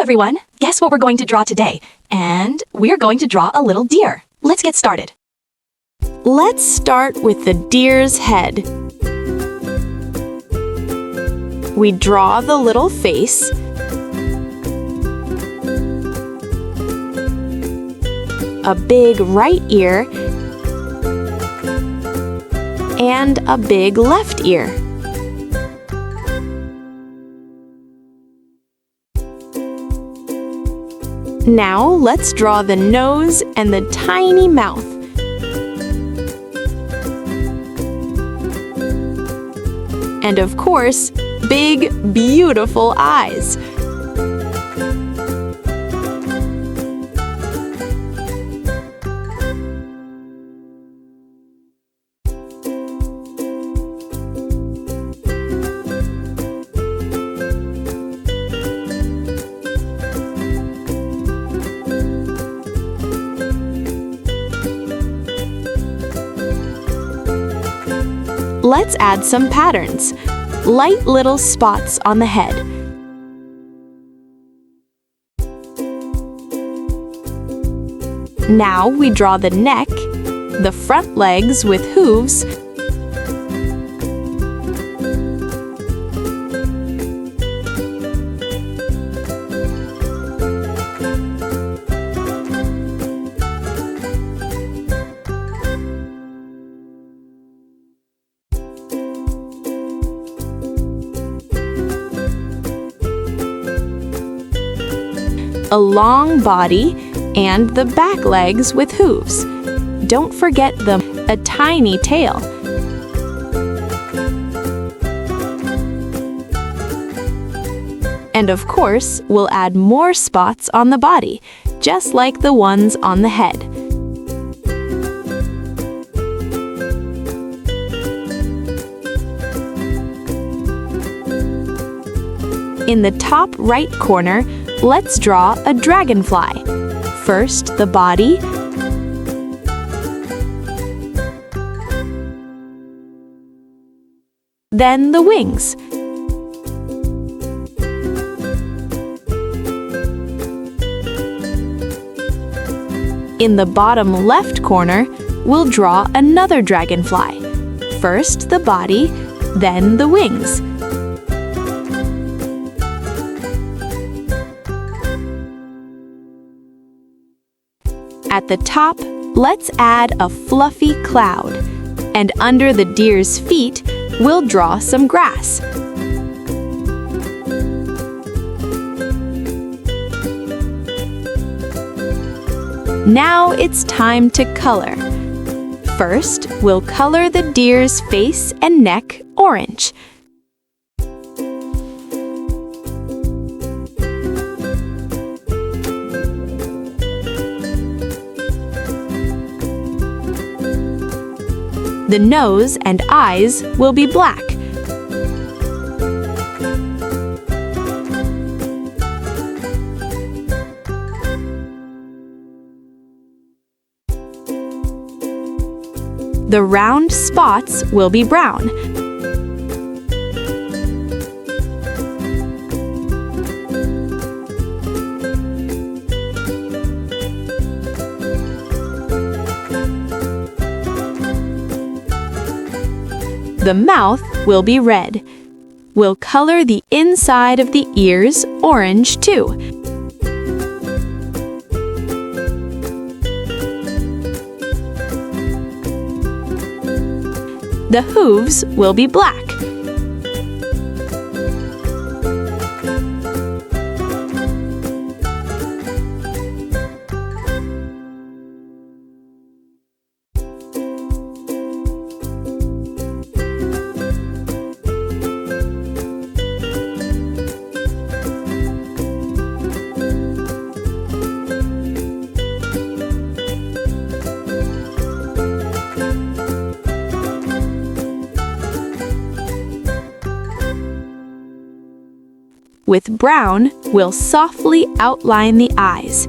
everyone! Guess what we're going to draw today? And we're going to draw a little deer. Let's get started. Let's start with the deer's head. We draw the little face, a big right ear, and a big left ear. Now let's draw the nose and the tiny mouth. And of course, big, beautiful eyes. Let's add some patterns. Light little spots on the head. Now we draw the neck, the front legs with hooves, a long body, and the back legs with hooves. Don't forget a tiny tail. And of course, we'll add more spots on the body, just like the ones on the head. In the top right corner, let's draw a dragonfly. First, the body, then the wings. In the bottom left corner, we'll draw another dragonfly. First, the body, then the wings. At the top, let's add a fluffy cloud. And under the deer's feet, we'll draw some grass. Now it's time to color. First, we'll color the deer's face and neck orange. The nose and eyes will be black. The round spots will be brown. The mouth will be red. We'll color the inside of the ears orange too. The hooves will be black. With brown, we'll softly outline the eyes.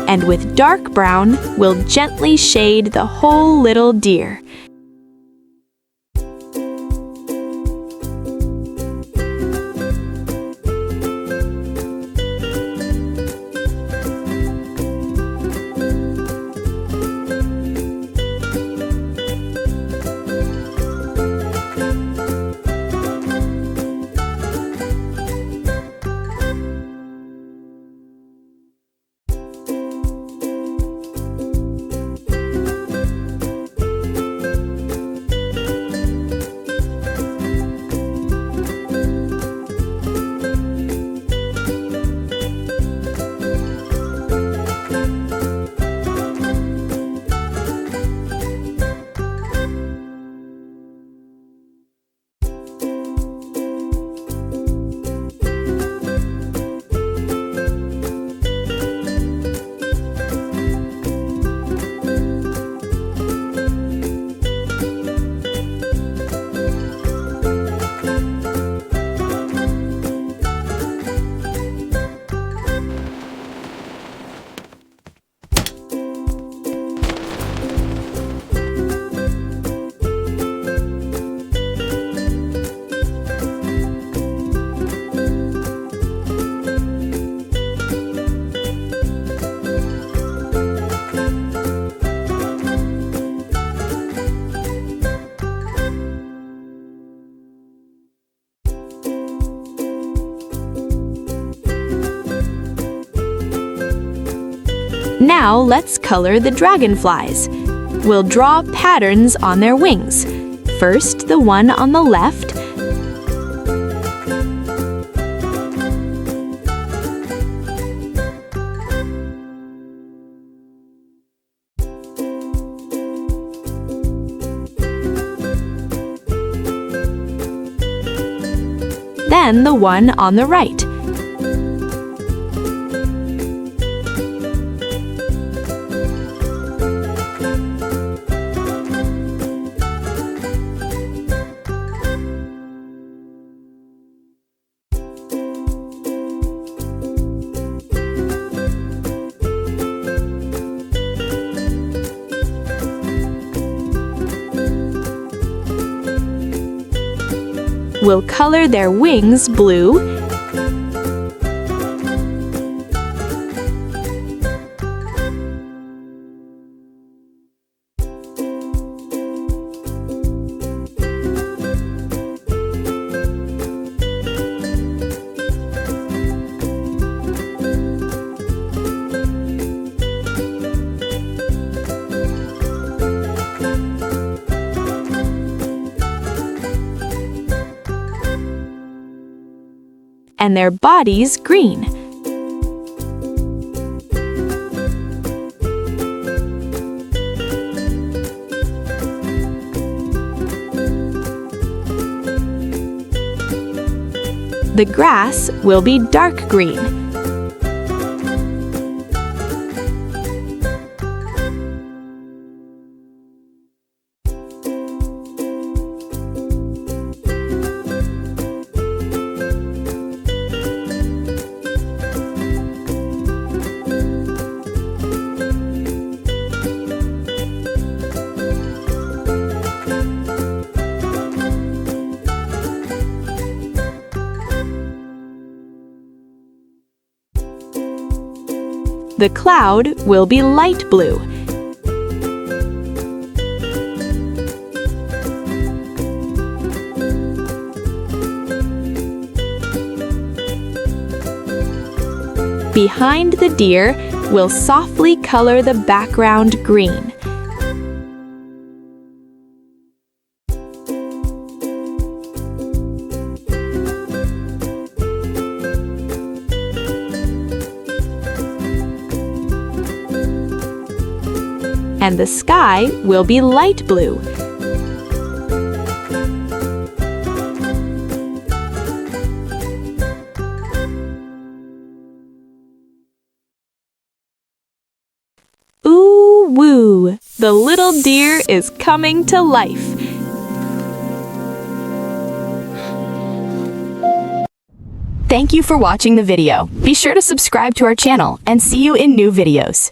And with dark brown, we'll gently shade the whole little deer. Now let's color the dragonflies. We'll draw patterns on their wings. First, the one on the left, then the one on the right. We'll color their wings blue and their bodies green. The grass will be dark green. The cloud will be light blue. Behind the deer, we'll softly color the background green. And the sky will be light blue. Ooh woo! The little deer is coming to life. Thank you for watching the video. Be sure to subscribe to our channel and see you in new videos.